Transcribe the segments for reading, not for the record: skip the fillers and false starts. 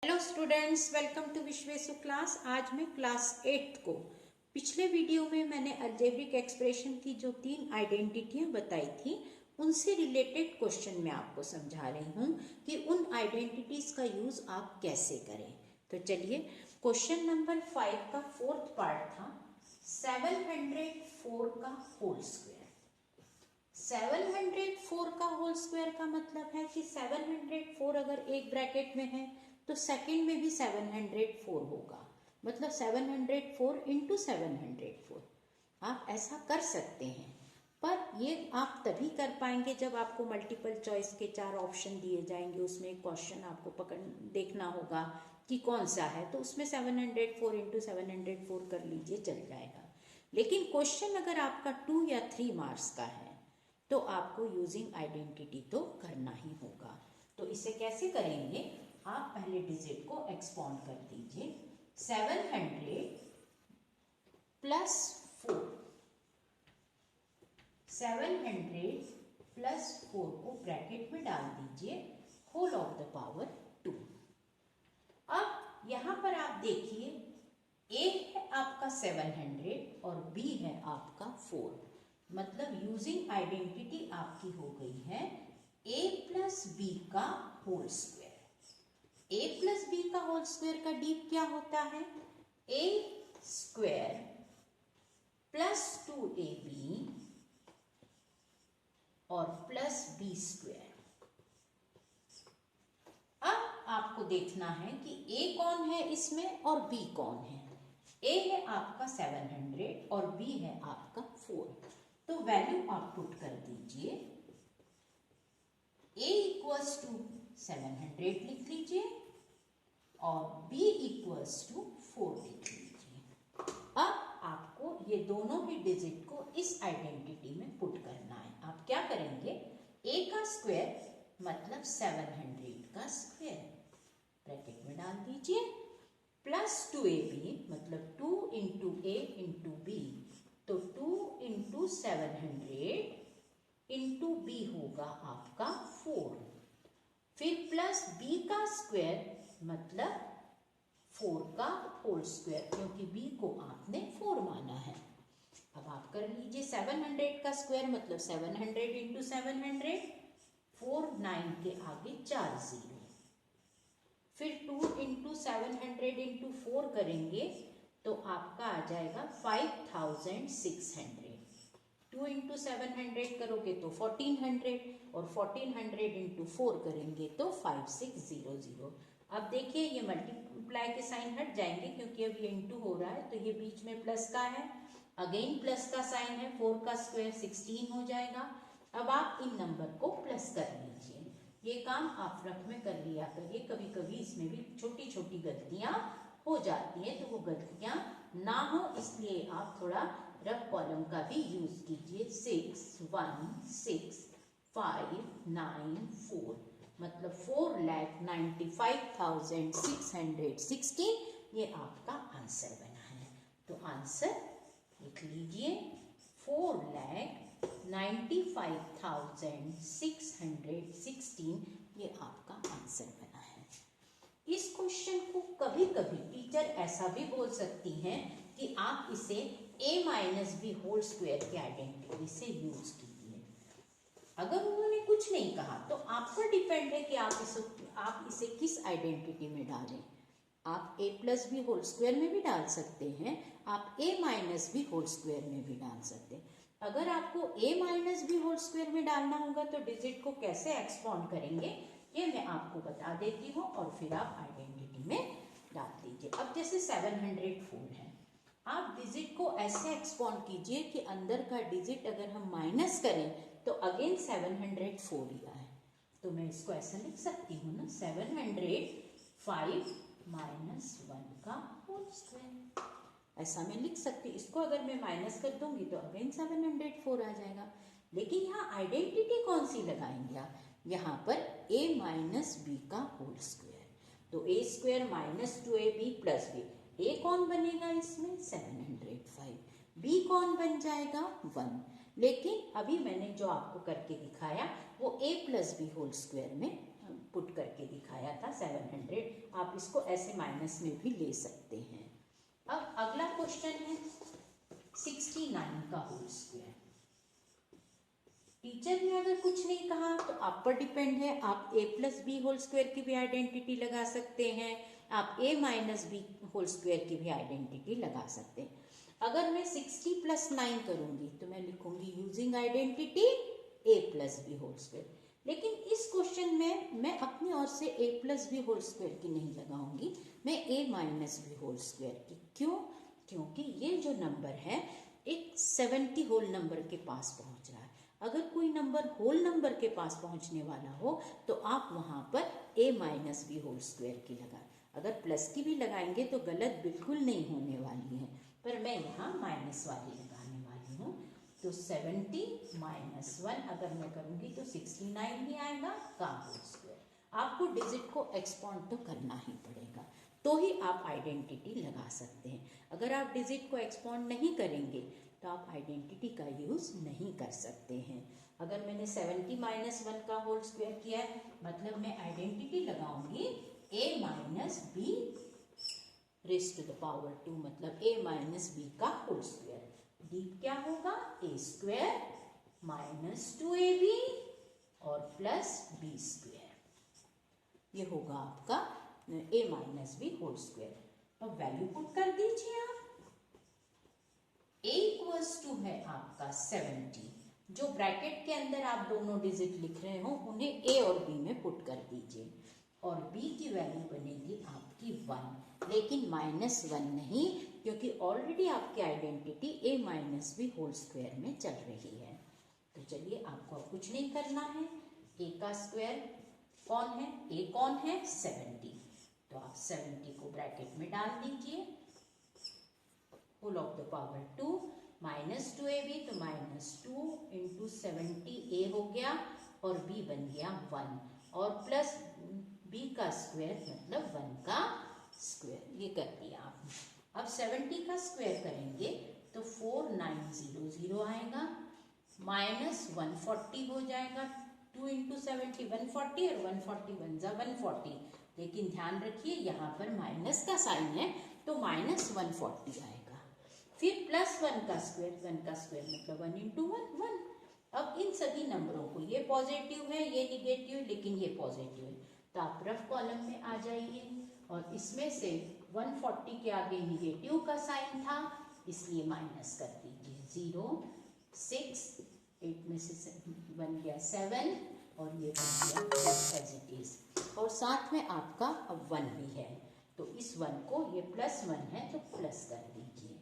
Hello students, welcome to Vishveshu class. आज मैं class 8 को पिछले वीडियो में मैंने अलजेब्रिक एक्सप्रेशन की जो 3 आइडेंटिटियां बताई थी उनसे रिलेटेड क्वेश्चन मैं आपको समझा रही हूं कि उन आइडेंटिटीज का यूज आप कैसे करें। तो चलिए, क्वेश्चन नंबर 5 का फोर्थ पार्ट था 704 का होल स्क्वायर। 704 का होल स्क्वायर का मतलब है कि 704 अगर एक ब्रैकेट में है तो सेकंड में भी 704 होगा, मतलब 704 इंटू 704। आप ऐसा कर सकते हैं, पर ये आप तभी कर पाएंगे जब आपको मल्टीपल चॉइस के 4 ऑप्शन दिए जाएंगे। उसमें एक क्वेश्चन आपको पकड़ देखना होगा कि कौन सा है, तो उसमें 704 इंटू 704 कर लीजिए, चल जाएगा। लेकिन क्वेश्चन अगर आपका 2 या 3 मार्क्स का है तो आपको यूजिंग आइडेंटिटी तो करना ही होगा। तो इसे कैसे करेंगे, आप पहले डिजिट को एक्सपांड कर दीजिए। 700 प्लस 4, 700 प्लस 4 को ब्रैकेट में डाल दीजिए, होल ऑफ द पावर 2। अब यहां पर आप देखिए, ए है आपका 700 और बी है आपका 4, मतलब यूजिंग आइडेंटिटी आपकी हो गई है a प्लस बी का whole square. a plus B का होल स्क्वायर का डीप क्या होता है, a स्क्वायर प्लस 2ab और प्लस बी स्क्वायर। अब आपको देखना है कि a कौन है इसमें और b कौन है। a है आपका 700 और b है आपका 4, तो वैल्यू आप पुट कर दीजिए। a इक्वल्स टू 700 लिख लीजिए और b इक्वल्स टू 4 लिख लीजिए। अब आपको ये दोनों ही डिजिट को इस आइडेंटिटी में पुट करना है। आप क्या करेंगे, a का स्क्वायर मतलब 700 का स्क्वायर ब्रैकेट में डाल दीजिए, प्लस 2ab मतलब 2 इंटू ए इंटू बी, तो 2 इंटू 700 इंटू बी होगा आपका 4, फिर प्लस बी का स्क्वायर मतलब 4 का होल स्क्वायर, क्योंकि बी को आपने 4 माना है। अब आप कर लीजिए 700 का स्क्वायर मतलब 700 इंटू 700, 4 9 के आगे 4 0, फिर 2 इंटू 700 इंटू 4 करेंगे तो आपका आ जाएगा 5600। 2 इंटू 700 करोगे तो 1400 और 1400 इंटू 4 करेंगे तो 5600। अब देखिए ये मल्टीप्लाई के साइन हट जाएंगे क्योंकि अब ये इंटू हो रहा है, तो ये बीच में प्लस का है, अगेन प्लस का साइन है, 4 का स्क्वायर 16 हो जाएगा। अब आप इन नंबर को प्लस कर लीजिए। ये काम आप रफ में कर लिया करिए, कभी कभी इसमें भी छोटी छोटी गलतियां हो जाती हैं, तो वो गलतियां ना हो इसलिए आप थोड़ा रफ कॉलम का भी यूज कीजिए। 6 1 6 5 9 4 मतलब 4,95,616 ये आपका आंसर बना है। तो आंसर लिख लीजिए 4,95,616 ये आपका आंसर बना है। इस क्वेश्चन को कभी कभी टीचर ऐसा भी बोल सकती हैं कि आप इसे a minus B whole square के आइडेंटिटी से यूज कीजिए। अगर उन्होंने कुछ नहीं कहा तो आप पर डिपेंड है कि आप इसे किस आइडेंटिटी में डालें। आप a plus B whole square में भी डाल सकते हैं, आप a minus B whole square में भी डाल सकते हैं। अगर आपको a minus B whole square में डालना होगा तो डिजिट को कैसे एक्सपांड करेंगे ये मैं आपको बता देती हूँ और फिर आप आइडेंटिटी में डाल दीजिए। अब जैसे 704 है, आप डिजिट को ऐसे एक्सपांड कीजिए कि अंदर का डिजिट अगर हम माइनस करें तो अगेन 704 ही आए। तो मैं इसको ऐसा लिख सकती हूँ ना, 705 माइनस 1 का होल स्क्वायर, ऐसा मैं लिख सकती हूँ। इसको अगर मैं माइनस कर दूंगी तो अगेन 704 आ जाएगा। लेकिन यहाँ आइडेंटिटी कौन सी लगाएंगे आप, यहाँ पर a माइनस बी का होल स्क्वायर, तो a square minus 2ab plus B, a कौन बनेगा इसमें 705, b कौन बन जाएगा 1। लेकिन अभी मैंने जो आपको करके दिखाया वो a plus B whole square में पुट करके दिखाया था 700। आप इसको ऐसे माइनस में भी ले सकते हैं। अब अगला क्वेश्चन है 69 का होल स्क्वायर। टीचर ने अगर कुछ नहीं कहा तो आप पर डिपेंड है, आप a plus B whole square की भी आइडेंटिटी लगा सकते हैं, आप a minus B whole square की भी आइडेंटिटी लगा सकते हैं। अगर मैं 60 प्लस 9 करूंगी तो मैं लिखूंगी using identity a plus B whole square. लेकिन इस क्वेश्चन में मैं अपनी ओर से a plus B whole square की नहीं लगाऊंगी, मैं a minus B whole square की। क्यों? क्योंकि ये जो नंबर है एक 70 होल नंबर के पास पहुंच रहा है। अगर कोई नंबर होल नंबर के पास पहुंचने वाला हो तो आप वहां पर a minus B whole square की लगाएं। अगर प्लस की भी लगाएंगे तो गलत बिल्कुल नहीं होने वाली है, पर मैं यहाँ माइनस वाली लगाने वाली हूँ। तो 70 माइनस 1 अगर मैं करूँगी तो 69 ही आएगा का होल स्क्वायर। आपको डिजिट को एक्सपांड तो करना ही पड़ेगा, तो ही आप आइडेंटिटी लगा सकते हैं। अगर आप डिजिट को एक्सपांड नहीं करेंगे तो आप आइडेंटिटी का यूज नहीं कर सकते हैं। अगर मैंने 70 माइनस 1 का होल स्क्वायर किया है, मतलब मैं आइडेंटिटी लगाऊंगी a minus B raise to the power 2, मतलब a माइनस बी का होल स्क्वायर। डी क्या होगा? a स्क्वायर माइनस 2ab और प्लस b स्क्वायर, ये होगा आपका a minus B whole square. अब वैल्यू पुट कर दीजिए आप। a इक्वल्स टू है आपका 70, जो ब्रैकेट के अंदर आप दोनों डिजिट लिख रहे हो उन्हें a और b में पुट कर दीजिए, और b की वैल्यू बनेगी आपकी 1, लेकिन माइनस 1 नहीं, क्योंकि ऑलरेडी आपकी identity a minus B whole square में चल रही है। तो चलिए, आपको अब कुछ नहीं करना है। a का स्क्वायर कौन है? a कौन है? 70। तो आप 70 को ब्रैकेट में डाल दीजिए, whole of the power 2 minus 2ab, तो माइनस 2 इंटू 70 a हो गया और b बन गया 1, और प्लस b का स्क्वायर मतलब 1 का स्क्वायर, ये कर दिया आपने। अब 70 का स्क्वायर करेंगे तो 4900 आएगा, माइनस 140 हो जाएगा। 2 इंटू 70 140 और 140 1 जा 140, लेकिन ध्यान रखिए यहाँ पर माइनस का साइन है तो माइनस 140 आएगा। फिर प्लस 1 का स्क्वायर मतलब 1 इंटू 1 1। अब इन सभी नंबरों को, ये पॉजिटिव है ये निगेटिव, लेकिन ये पॉजिटिव है, तो आप रफ कॉलम में आ जाइए, और इसमें से 140 के आगे निगेटिव का साइन था इसलिए माइनस कर दीजिए। 0 6 8 में से 1 गया 7 और ये बन गया जस्ट एज इट इज, और साथ में आपका अब 1 भी है, तो इस 1 को, ये प्लस 1 है तो प्लस कर दीजिए।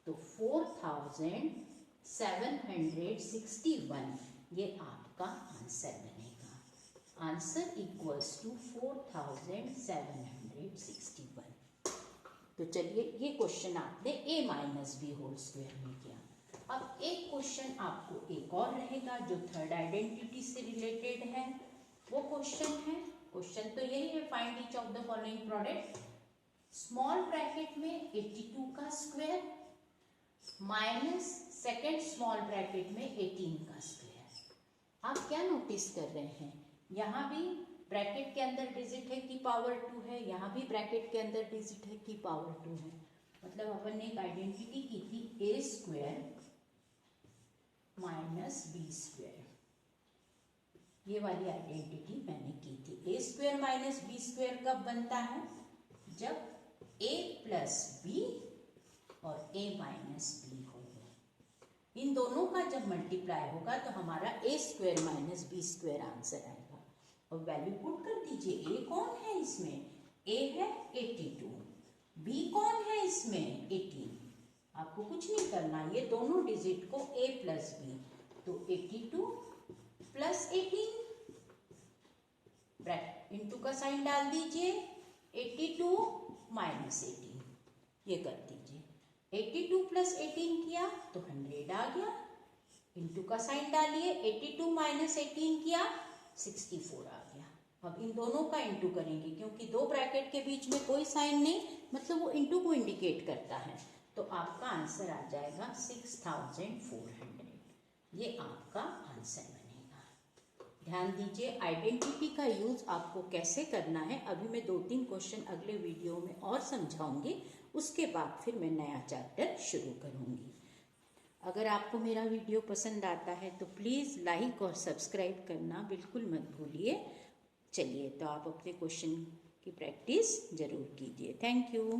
तो 4761 ये आपका आंसर बनेगा। Answer equals to 4761। तो चलिए, ये क्वेश्चन आपने a minus B whole square में किया। अब एक क्वेश्चन आपको एक और रहेगा जो थर्ड आइडेंटिटी से रिलेटेड है। वो क्वेश्चन तो यही है, find each of the following product. Small bracket में 82 का square minus second small bracket में 18 का स्क्वायर। आप क्या नोटिस कर रहे हैं? यहाँ भी ब्रैकेट के अंदर डिजिट है की पावर 2 है, यहाँ भी ब्रैकेट के अंदर डिजिट है की पावर 2 है। मतलब अपन ने एक आइडेंटिटी की थी a square minus B square, ये वाली आइडेंटिटी मैंने की थी। a square minus B square कब बनता है? जब a प्लस बी और a माइनस बी होगा, इन दोनों का जब मल्टीप्लाई होगा तो हमारा a square minus B square answer आएगा। और वैल्यू पुट कर दीजिए। a कौन है इसमें? a है 82, b कौन है इसमें? 18। आपको कुछ नहीं करना, ये दोनों डिजिट को a प्लस बी, तो 82 प्लस 18 ब्रैकेट इंटू का साइन डाल दीजिए, 82 माइनस 18, ये कर दीजिए। 82 प्लस 18 किया तो 100 आ गया, इंटू का साइन डालिए, 82 माइनस 18 किया 64 आ गया। अब इन दोनों का इंटू करेंगे, क्योंकि दो ब्रैकेट के बीच में कोई साइन नहीं, मतलब वो इंटू को इंडिकेट करता है, तो आपका आंसर आ जाएगा 6400। ये आपका आंसर बनेगा। ध्यान दीजिए, आइडेंटिटी का यूज आपको कैसे करना है अभी मैं 2-3 क्वेश्चन अगले वीडियो में और समझाऊंगी, उसके बाद फिर मैं नया चैप्टर शुरू करूंगी। अगर आपको मेरा वीडियो पसंद आता है तो प्लीज़ लाइक और सब्सक्राइब करना बिल्कुल मत भूलिए। चलिए, तो आप अपने क्वेश्चन की प्रैक्टिस ज़रूर कीजिए। Thank you.